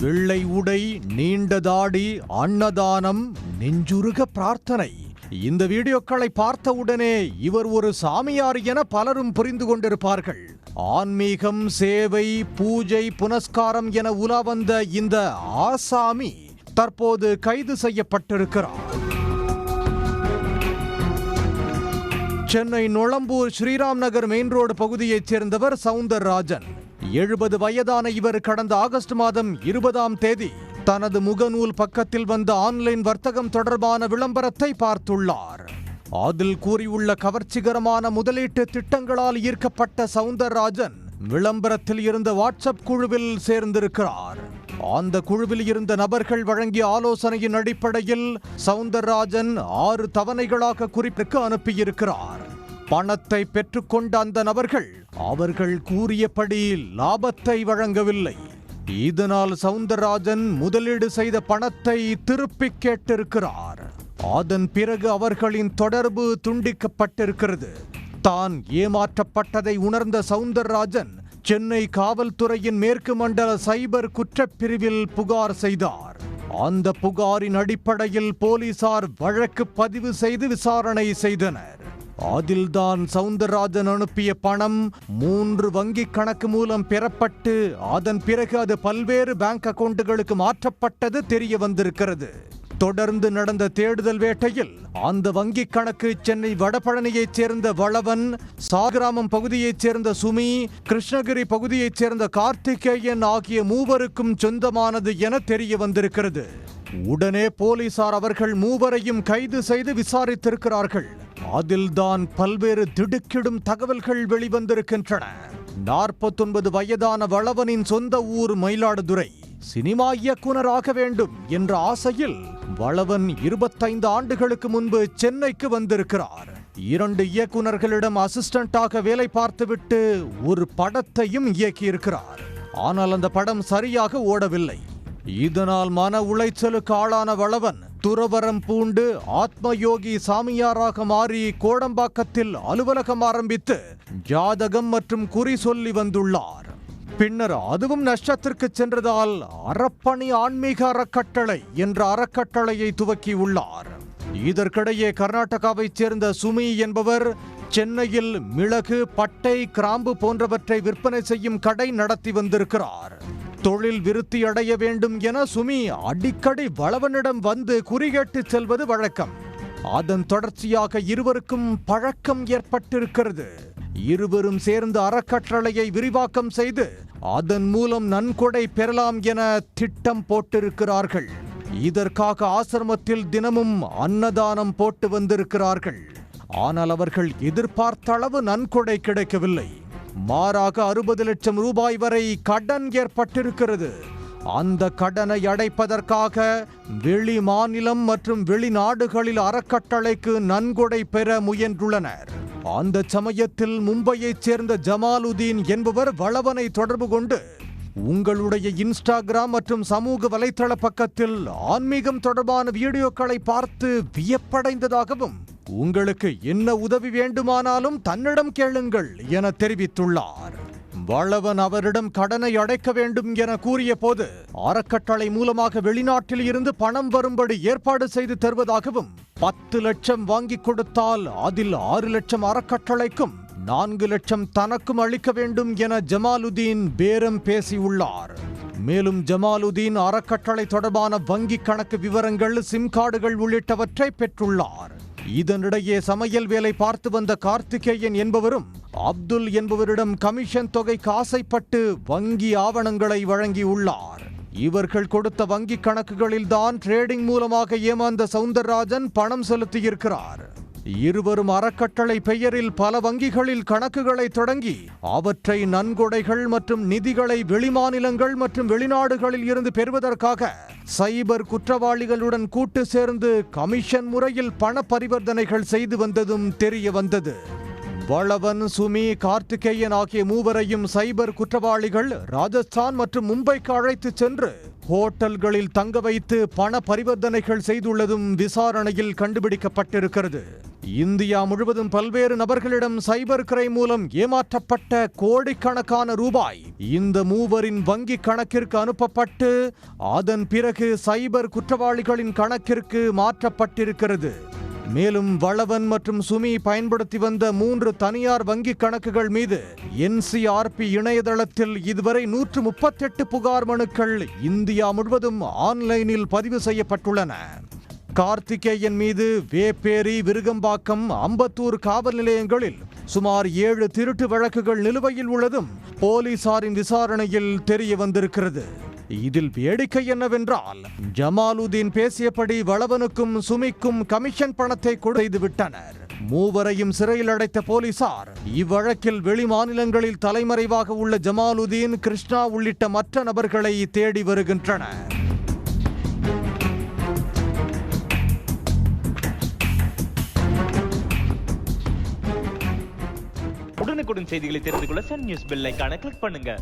வெள்ளை உடை, நீண்ட தாடி, அன்னதானம், நெஞ்சுருக பிரார்த்தனை. இந்த வீடியோக்களை பார்த்தவுடனே இவர் ஒரு சாமியார் என பலரும் புரிந்து கொண்டிருப்பார்கள். ஆன்மீகம், சேவை, பூஜை, புனஸ்காரம் என உலா வந்த இந்த ஆசாமி தற்போது கைது செய்யப்பட்டிருக்கிறார். சென்னை நொளம்பூர் ஸ்ரீராம் நகர் மெயின் ரோடு பகுதியைச் சேர்ந்தவர் சவுந்தரராஜன். 70 வயதான இவர் கடந்த ஆகஸ்ட் மாதம் 20ஆம் தேதி தனது முகநூல் பக்கத்தில் வந்த ஆன்லைன் வர்த்தகம் தொடர்பான விளம்பரத்தை பார்த்துள்ளார். அதில் கூறியுள்ள கவர்ச்சிகரமான முதலீட்டு திட்டங்களால் ஈர்க்கப்பட்ட சவுந்தரராஜன் விளம்பரத்தில் இருந்த வாட்ஸ்அப் குழுவில் சேர்ந்திருக்கிறார். அந்த குழுவில் இருந்த நபர்கள் வழங்கிய ஆலோசனையின் அடிப்படையில் சவுந்தரராஜன் 6 தவணைகளாக குறிப்பிற்கு அனுப்பியிருக்கிறார். பணத்தை பெற்றுக்கொண்ட அந்த நபர்கள் அவர்கள் கூறியபடி லாபத்தை வழங்கவில்லை. இதனால் சவுந்தரராஜன் முதலீடு செய்த பணத்தை திருப்பி கேட்டிருக்கிறார். அதன் பிறகு அவர்களின் தொடர்பு துண்டிக்கப்பட்டிருக்கிறது. தான் ஏமாற்றப்பட்டதை உணர்ந்த சவுந்தரராஜன் சென்னை காவல்துறையின் மேற்கு மண்டல சைபர் குற்றப்பிரிவில் புகார் செய்தார். அந்த புகாரின் அடிப்படையில் போலீசார் வழக்கு பதிவு செய்து விசாரணை செய்தனர். அதில்தான் சவுந்தரராஜன் அனுப்பிய பணம் 3 வங்கி கணக்கு மூலம் பெறப்பட்டு அதன் பிறகு அது பல்வேறு பேங்க் அக்கவுண்டுகளுக்கு மாற்றப்பட்டது தெரிய வந்திருக்கிறது. தொடர்ந்து நடந்த தேடுதல் வேட்டையில் அந்த வங்கி கணக்கு சென்னை வடபழனியைச் சேர்ந்த வளவன், சாகிராமம் பகுதியைச் சேர்ந்த சுமி, கிருஷ்ணகிரி பகுதியைச் சேர்ந்த கார்த்திகேயன் ஆகிய மூவருக்கும் சொந்தமானது என தெரிய வந்திருக்கிறது. உடனே போலீசார் அவர்கள் மூவரையும் கைது செய்து விசாரித்திருக்கிறார்கள். அதில்தான் பல்வேறு திடுக்கிடும் தகவல்கள் வெளிவந்திருக்கின்றன. 49 வயதான வளவனின் சொந்த ஊர் மயிலாடுதுறை. சினிமா இயக்குனராக வேண்டும் என்ற ஆசையில் வளவன் 25 ஆண்டுகளுக்கு முன்பு சென்னைக்கு வந்திருக்கிறார். 2 இயக்குனர்களிடம் அசிஸ்டண்டாக வேலை பார்த்துவிட்டு ஒரு படத்தையும் இயக்கியிருக்கிறார். ஆனால் அந்த படம் சரியாக ஓடவில்லை. இதனால் மன உளைச்சலுக்கு ஆளான வளவன் துறவரம் பூண்டு ஆத்மயோகி சாமியாராக மாறி கோடம்பாக்கத்தில் அலுவலகம் ஆரம்பித்து ஜாதகம் மற்றும் குறி சொல்லி வந்துள்ளார். பின்னர் அதுவும் நஷ்டத்திற்கு சென்றதால் அறப்பணி ஆன்மீக அறக்கட்டளை என்ற அறக்கட்டளையை துவக்கியுள்ளார். இதற்கிடையே கர்நாடகாவைச் சேர்ந்த சுமி என்பவர் சென்னையில் மிளகு, பட்டை, கிராம்பு போன்றவற்றை விற்பனை செய்யும் கடை நடத்தி வந்திருக்கிறார். தொழில் விருத்தி அடைய வேண்டும் என சுமி அடிக்கடி வளவனிடம் வந்து குறிகேட்டு செல்வது வழக்கம். அதன் தொடர்ச்சியாக இருவருக்கும் பழக்கம் ஏற்பட்டிருக்கிறது. இருவரும் சேர்ந்து அறக்கட்டளையை விரிவாக்கம் செய்து அதன் மூலம் நன்கொடை பெறலாம் என திட்டம் போட்டிருக்கிறார்கள். இதற்காக ஆசிரமத்தில் தினமும் அன்னதானம் போட்டு வந்திருக்கிறார்கள். ஆனால் அவர்கள் எதிர்பார்த்த அளவு நன்கொடை கிடைக்கவில்லை. மாறாக 60 லட்சம் ரூபாய் வரை கடன் ஏற்பட்டிருக்கிறது. அந்த கடனை அடைப்பதற்காக வெளி மாநிலம் மற்றும் வெளிநாடுகளில் அறக்கட்டளைக்கு நன்கொடை பெற முயன்றுள்ளனர். அந்த சமயத்தில் மும்பையைச் சேர்ந்த ஜமாலுதீன் என்பவர் வளவனை தொடர்பு கொண்டு, உங்களுடைய இன்ஸ்டாகிராம் மற்றும் சமூக வலைத்தள பக்கத்தில் ஆன்மீகம் தொடர்பான வீடியோக்களை பார்த்து வியப்படைந்ததாகவும், உங்களுக்கு என்ன உதவி வேண்டுமானாலும் தன்னிடம் கேளுங்கள் என தெரிவித்துள்ளார். வளவன் அவரிடம் கடனை அடைக்க வேண்டும் என கூறிய போது அறக்கட்டளை மூலமாக வெளிநாட்டில் இருந்து பணம் வரும்படி ஏற்பாடு செய்து தருவதாகவும், 10 லட்சம் வாங்கி கொடுத்தால் அதில் 6 லட்சம் அறக்கட்டளைக்கும் 4 லட்சம் தனக்கும் அளிக்க வேண்டும் என ஜமாலுதீன் பேரம் பேசியுள்ளார். மேலும் ஜமாலுதீன் அறக்கட்டளை தொடர்பான வங்கி கணக்கு விவரங்கள், சிம் கார்டுகள் உள்ளிட்டவற்றை பெற்றுள்ளார். இதனிடையே சமையல் வேலை பார்த்து வந்த கார்த்திகேயன் என்பவரும் அப்துல் என்பவரிடம் கமிஷன் தொகைக்கு ஆசைப்பட்டு வங்கி ஆவணங்களை வழங்கியுள்ளார். இவர்கள் கொடுத்த வங்கி கணக்குகளில் தான் ட்ரேடிங் மூலமாக ஏமாந்த சவுந்தரராஜன் பணம் செலுத்தியிருக்கிறார். இருவரும் அறக்கட்டளை பெயரில் பல வங்கிகளில் கணக்குகளை தொடங்கி அவற்றை நன்கொடைகள் மற்றும் நிதிகளை வெளிமாநிலங்கள் மற்றும் வெளிநாடுகளில் இருந்து பெறுவதற்காக சைபர் குற்றவாளிகளுடன் கூட்டு சேர்ந்து கமிஷன் முறையில் பண பரிவர்த்தனைகள் செய்து வந்ததும் தெரிய வந்தது. வளவன், சுமி, கார்த்திகேயன் ஆகிய மூவரையும் சைபர் குற்றவாளிகள் ராஜஸ்தான் மற்றும் மும்பைக்கு அழைத்து சென்று ஹோட்டல்களில் தங்க வைத்து பண பரிவர்த்தனைகள் செய்துள்ளதும் விசாரணையில் கண்டுபிடிக்கப்பட்டிருக்கிறது. இந்தியா முழுவதும் பல்வேறு நபர்களிடம் சைபர் கிரைம் மூலம் ஏமாற்றப்பட்ட கோடிக்கணக்கான ரூபாய் இந்த மூவரின் வங்கி கணக்கிற்கு அனுப்பப்பட்டு அதன் பிறகு சைபர் குற்றவாளிகளின் கணக்கிற்கு மாற்றப்பட்டிருக்கிறது. மேலும் வளவன் மற்றும் சுமி பயன்படுத்தி வந்த 3 தனியார் வங்கி கணக்குகள் மீது NCRP இணையதளத்தில் இதுவரை 138 புகார் மனுக்கள் இந்தியா முழுவதும் ஆன்லைனில் பதிவு செய்யப்பட்டுள்ளன. கார்த்திகேயன் மீது வேப்பேரி, விருகம்பாக்கம், அம்பத்தூர் காவல் நிலையங்களில் சுமார் 7 திருட்டு வழக்குகள் நிலுவையில் உள்ளதும் போலீசாரின் விசாரணையில் தெரிய வந்திருக்கிறது. இதில் வேடிக்கை என்னவென்றால், ஜமாலுதீன் பேசியபடி வளவனுக்கும் சுமிக்கும் கமிஷன் பணத்தை கொடுத்து விட்டனர். மூவரையும் சிறையில் அடைத்த போலீசார் இவ்வழக்கில் வெளி மாநிலங்களில் தலைமறைவாக உள்ள ஜமாலுதீன், கிருஷ்ணா உள்ளிட்ட மற்ற நபர்களை தேடி வருகின்றனர். உடனுக்குடன் செய்திகளை தெரிந்து கொள்ள சன் நியூஸ் பெல் ஐகானை கிளிக் பண்ணுங்க.